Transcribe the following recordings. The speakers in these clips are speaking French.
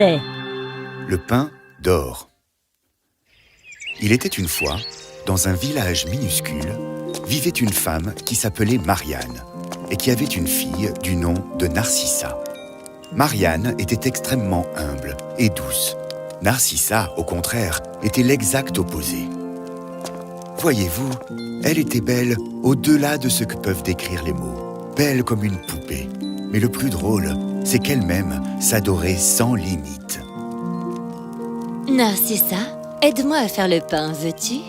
Le pain d'or. Il était une fois, dans un village minuscule, vivait une femme qui s'appelait Marianne et qui avait une fille du nom de Narcissa. Marianne était extrêmement humble et douce. Narcissa, au contraire, était l'exact opposé. Voyez-vous, elle était belle au-delà de ce que peuvent décrire les mots. Belle comme une poupée. Mais le plus drôle, c'est qu'elle-même s'adorait sans limite. Narcissa, aide-moi à faire le pain, veux-tu?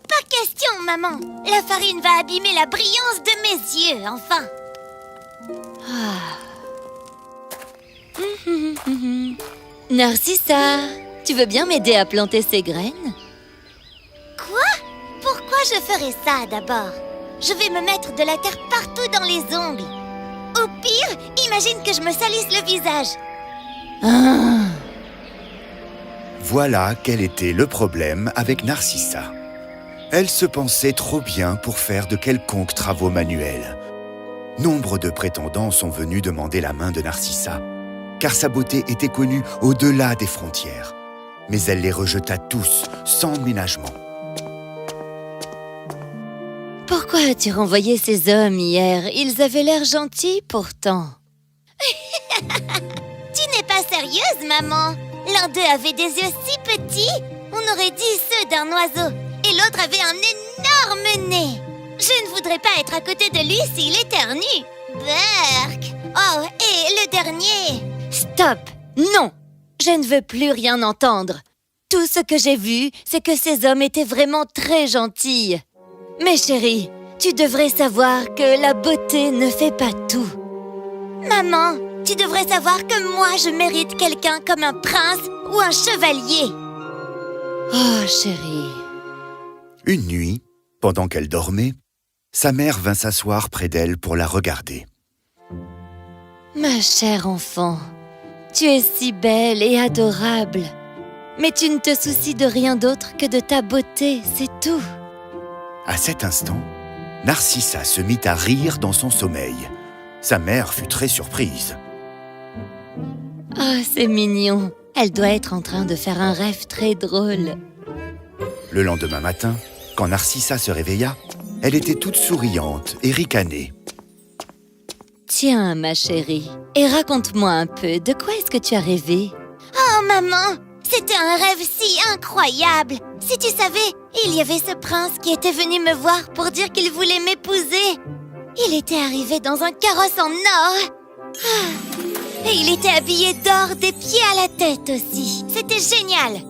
Pas question, maman. La farine va abîmer la brillance de mes yeux, enfin. Narcissa, tu veux bien m'aider à planter ces graines? Quoi? Pourquoi je ferais ça d'abord? Je vais me mettre de la terre partout dans les ongles. Au pire, imagine que je me salisse le visage. Voilà quel était le problème avec Narcissa. Elle se pensait trop bien pour faire de quelconques travaux manuels. Nombre de prétendants sont venus demander la main de Narcissa, car sa beauté était connue au-delà des frontières. Mais elle les rejeta tous, sans ménagement. Pourquoi as-tu renvoyé ces hommes hier? Ils avaient l'air gentils pourtant. Tu n'es pas sérieuse, maman? L'un d'eux avait des yeux si petits, on aurait dit ceux d'un oiseau. Et l'autre avait un énorme nez. Je ne voudrais pas être à côté de lui s'il éternue. Berk! Oh, et le dernier? Stop! Non! Je ne veux plus rien entendre. Tout ce que j'ai vu, c'est que ces hommes étaient vraiment très gentils. Mais chérie, tu devrais savoir que la beauté ne fait pas tout. Maman, tu devrais savoir que moi, je mérite quelqu'un comme un prince ou un chevalier. Oh, chérie. Une nuit, pendant qu'elle dormait, sa mère vint s'asseoir près d'elle pour la regarder. Ma chère enfant, tu es si belle et adorable. Mais tu ne te soucies de rien d'autre que de ta beauté, c'est tout. À cet instant, Narcissa se mit à rire dans son sommeil. Sa mère fut très surprise. Ah, c'est mignon. Elle doit être en train de faire un rêve très drôle. Le lendemain matin, quand Narcissa se réveilla, elle était toute souriante et ricanée. Tiens, ma chérie, et raconte-moi un peu, de quoi est-ce que tu as rêvé? Oh, maman, c'était un rêve si incroyable. Si tu savais, il y avait ce prince qui était venu me voir pour dire qu'il voulait m'épouser. Il était arrivé dans un carrosse en or. Et il était habillé d'or des pieds à la tête aussi. C'était génial.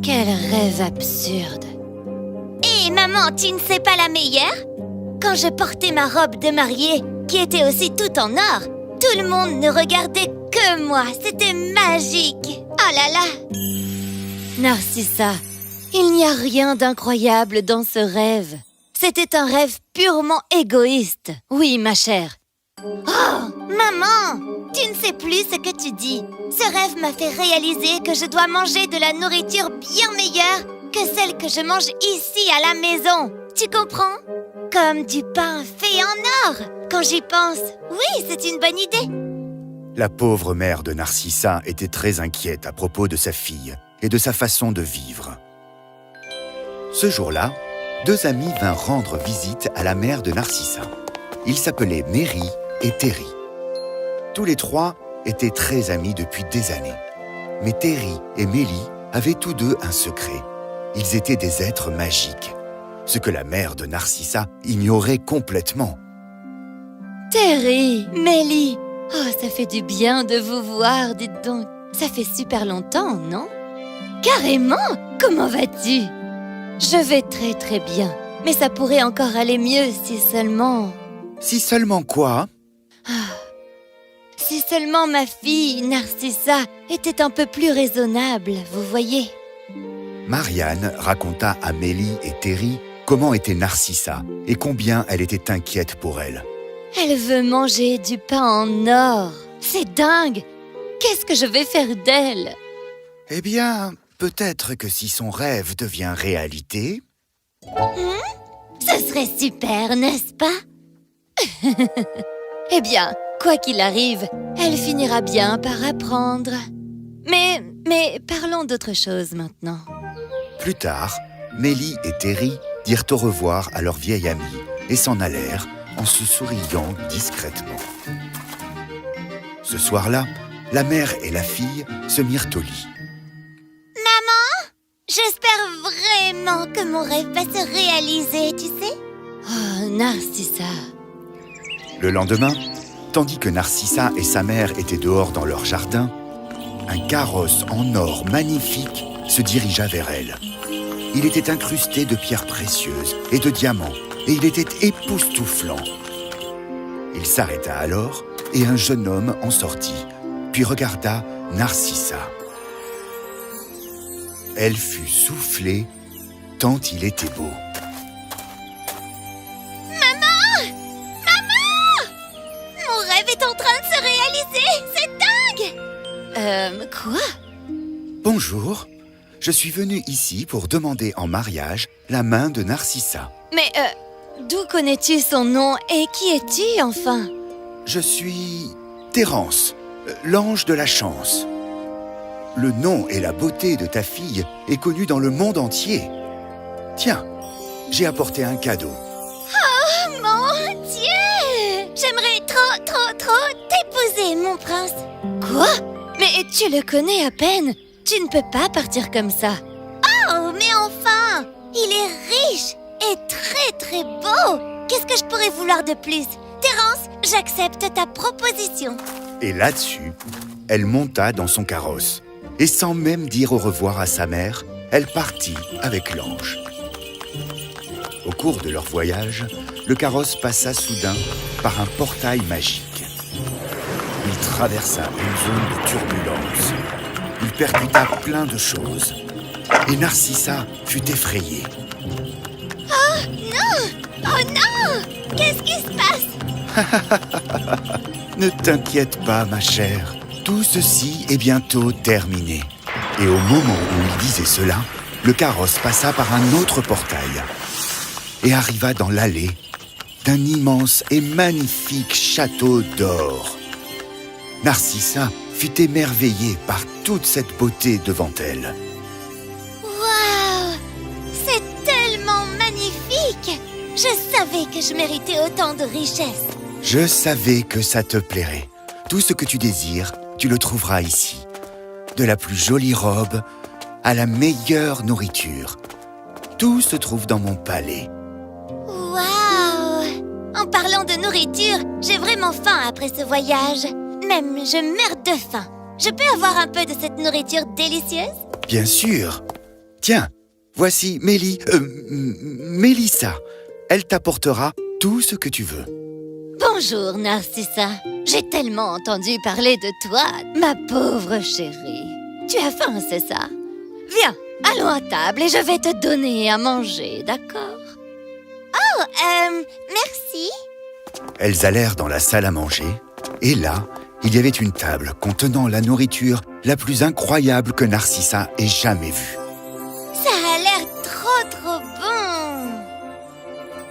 Quel rêve absurde. Et maman, tu ne sais pas la meilleure? Quand je portais ma robe de mariée, qui était aussi toute en or, tout le monde ne regardait que moi. C'était magique. Oh là là! Narcissa, il n'y a rien d'incroyable dans ce rêve. C'était un rêve purement égoïste. Oui, ma chère. Oh, maman! Tu ne sais plus ce que tu dis. Ce rêve m'a fait réaliser que je dois manger de la nourriture bien meilleure que celle que je mange ici à la maison. Tu comprends? Comme du pain fait en or. Quand j'y pense, oui, c'est une bonne idée. La pauvre mère de Narcissa était très inquiète à propos de sa fille et de sa façon de vivre. Ce jour-là, deux amis vinrent rendre visite à la mère de Narcissa. Ils s'appelaient Mary et Terry. Tous les trois étaient très amis depuis des années. Mais Terry et Mélie avaient tous deux un secret. Ils étaient des êtres magiques, ce que la mère de Narcissa ignorait complètement. Terry, Mélie, oh, ça fait du bien de vous voir, dites donc. Ça fait super longtemps, non? Carrément! Comment vas-tu? Je vais très très bien, mais ça pourrait encore aller mieux si seulement... Si seulement quoi? Si seulement ma fille, Narcissa, était un peu plus raisonnable, vous voyez. Marianne raconta à Mélie et Terry comment était Narcissa et combien elle était inquiète pour elle. Elle veut manger du pain en or. C'est dingue! Qu'est-ce que je vais faire d'elle? Eh bien, peut-être que si son rêve devient réalité... Ce serait super, n'est-ce pas? Eh bien, Quoi qu'il arrive, elle finira bien par apprendre. Mais parlons d'autre chose maintenant. Plus tard, Mélie et Terry dirent au revoir à leur vieille amie et s'en allèrent en se souriant discrètement. Ce soir-là, la mère et la fille se mirent au lit. J'espère vraiment que mon rêve va se réaliser, tu sais. Oh, Narcissa. Le lendemain, tandis que Narcissa et sa mère étaient dehors dans leur jardin, un carrosse en or magnifique se dirigea vers elle. Il était incrusté de pierres précieuses et de diamants, et il était époustouflant. Il s'arrêta alors, et un jeune homme en sortit, puis regarda Narcissa. Elle fut soufflée, tant il était beau. Mon rêve est en train de se réaliser. C'est dingue. Quoi? Bonjour, je suis venu ici pour demander en mariage la main de Narcissa. Mais, d'où connais-tu son nom et qui es-tu, enfin? Je suis Terence, l'ange de la chance. Le nom et la beauté de ta fille est connu dans le monde entier. Tiens, j'ai apporté un cadeau. Oh mon Dieu! J'aimerais trop t'épouser, mon prince. Quoi? Mais tu le connais à peine. Tu ne peux pas partir comme ça. Oh, mais enfin! Il est riche et très beau. Qu'est-ce que je pourrais vouloir de plus? Terence, j'accepte ta proposition. Et là-dessus, elle monta dans son carrosse. Et sans même dire au revoir à sa mère, elle partit avec l'ange. Au cours de leur voyage, le carrosse passa soudain par un portail magique. Il traversa une zone de turbulence. Il percuta plein de choses. Et Narcissa fut effrayée. Oh non! Qu'est-ce qui se passe? Ne t'inquiète pas, ma chère. Tout ceci est bientôt terminé. Et au moment où il disait cela, le carrosse passa par un autre portail et arriva dans l'allée d'un immense et magnifique château d'or. Narcissa fut émerveillée par toute cette beauté devant elle. Waouh! C'est tellement magnifique! Je savais que je méritais autant de richesses. Je savais que ça te plairait. Tout ce que tu désires, tu le trouveras ici. De la plus jolie robe à la meilleure nourriture. Tout se trouve dans mon palais. Waouh! En parlant de nourriture, j'ai vraiment faim après ce voyage. Même je meurs de faim. Je peux avoir un peu de cette nourriture délicieuse? Bien sûr. Tiens, voici Mélissa. Elle t'apportera tout ce que tu veux. Bonjour, Narcissa. J'ai tellement entendu parler de toi, ma pauvre chérie. Tu as faim, c'est ça? Viens, allons à table et je vais te donner à manger, d'accord? Oh, merci. Elles allèrent dans la salle à manger, et là, il y avait une table contenant la nourriture la plus incroyable que Narcissa ait jamais vue. Ça a l'air trop bon.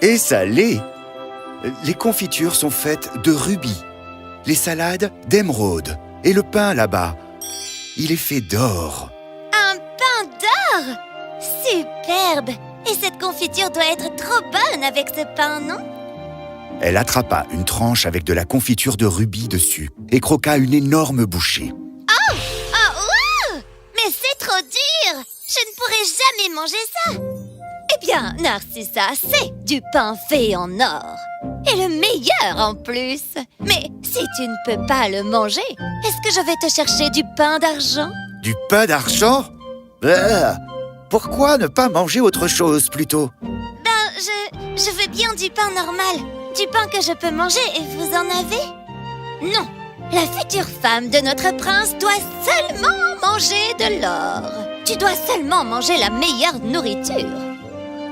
Et ça l'est. Les confitures sont faites de rubis, les salades d'émeraude, et le pain là-bas, il est fait d'or. Un pain d'or! Superbe! Et cette confiture doit être trop bonne avec ce pain, non? Elle attrapa une tranche avec de la confiture de rubis dessus et croqua une énorme bouchée. Oh, wow! Mais c'est trop dur! Je ne pourrai jamais manger ça! Eh bien, Narcissa, c'est du pain fait en or. Et le meilleur en plus. Mais si tu ne peux pas le manger, est-ce que je vais te chercher du pain d'argent? Du pain d'argent? Pourquoi ne pas manger autre chose plutôt? Je veux bien du pain normal. Du pain que je peux manger et vous en avez? Non, la future femme de notre prince doit seulement manger de l'or. Tu dois seulement manger la meilleure nourriture.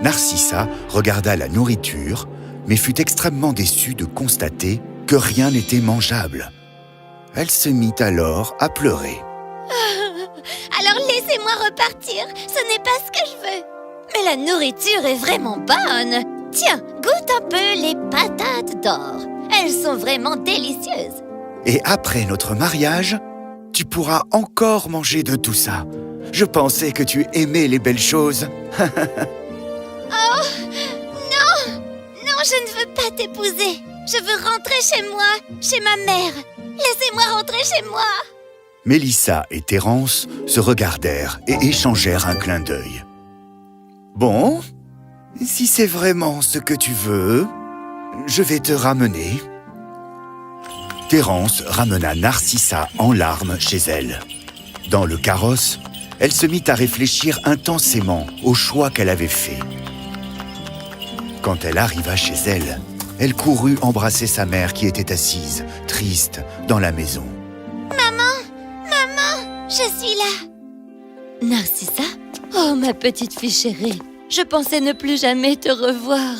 Narcissa regarda la nourriture, mais fut extrêmement déçue de constater que rien n'était mangeable. Elle se mit alors à pleurer. Alors laissez-moi repartir, ce n'est pas ce que je veux. Mais la nourriture est vraiment bonne. Tiens, goûte un peu les patates d'or. Elles sont vraiment délicieuses. Et après notre mariage, tu pourras encore manger de tout ça. Je pensais que tu aimais les belles choses. Oh, non! Non, je ne veux pas t'épouser. Je veux rentrer chez moi, chez ma mère. Laissez-moi rentrer chez moi. Mélissa et Terence se regardèrent et échangèrent un clin d'œil. Bon, si c'est vraiment ce que tu veux, je vais te ramener. Terence ramena Narcissa en larmes chez elle. Dans le carrosse, elle se mit à réfléchir intensément au choix qu'elle avait fait. Quand elle arriva chez elle, elle courut embrasser sa mère qui était assise, triste, dans la maison. Je suis là. Narcissa? Oh, ma petite fille chérie, je pensais ne plus jamais te revoir.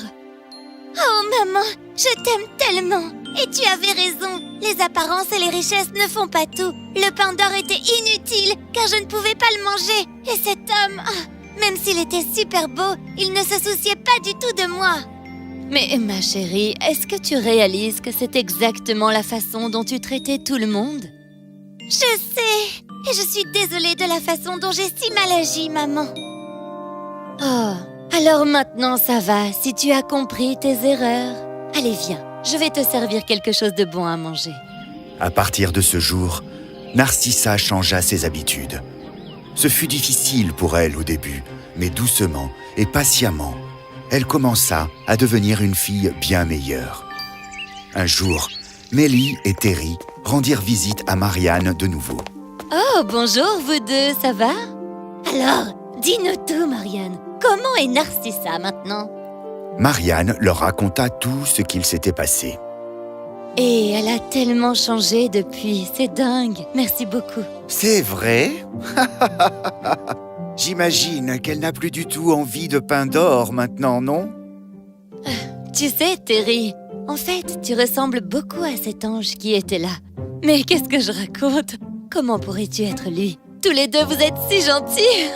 Oh, maman, je t'aime tellement. Et tu avais raison. Les apparences et les richesses ne font pas tout. Le pain d'or était inutile, car je ne pouvais pas le manger. Et cet homme, même s'il était super beau, il ne se souciait pas du tout de moi. Mais ma chérie, est-ce que tu réalises que c'est exactement la façon dont tu traitais tout le monde? Je sais. Et je suis désolée de la façon dont j'ai si mal agi, maman. Oh, alors maintenant ça va, si tu as compris tes erreurs. Allez, viens, je vais te servir quelque chose de bon à manger. À partir de ce jour, Narcissa changea ses habitudes. Ce fut difficile pour elle au début, mais doucement et patiemment, elle commença à devenir une fille bien meilleure. Un jour, Mélie et Terry rendirent visite à Marianne de nouveau. Oh, bonjour vous deux, ça va? Alors, dis-nous tout, Marianne. Comment est Narcissa maintenant? Marianne leur raconta tout ce qu'il s'était passé. Et elle a tellement changé depuis, c'est dingue. Merci beaucoup. C'est vrai? J'imagine qu'elle n'a plus du tout envie de pain d'or maintenant, non? Tu sais, Terry, en fait, tu ressembles beaucoup à cet ange qui était là. Mais qu'est-ce que je raconte? Comment pourrais-tu être lui? Tous les deux, vous êtes si gentils.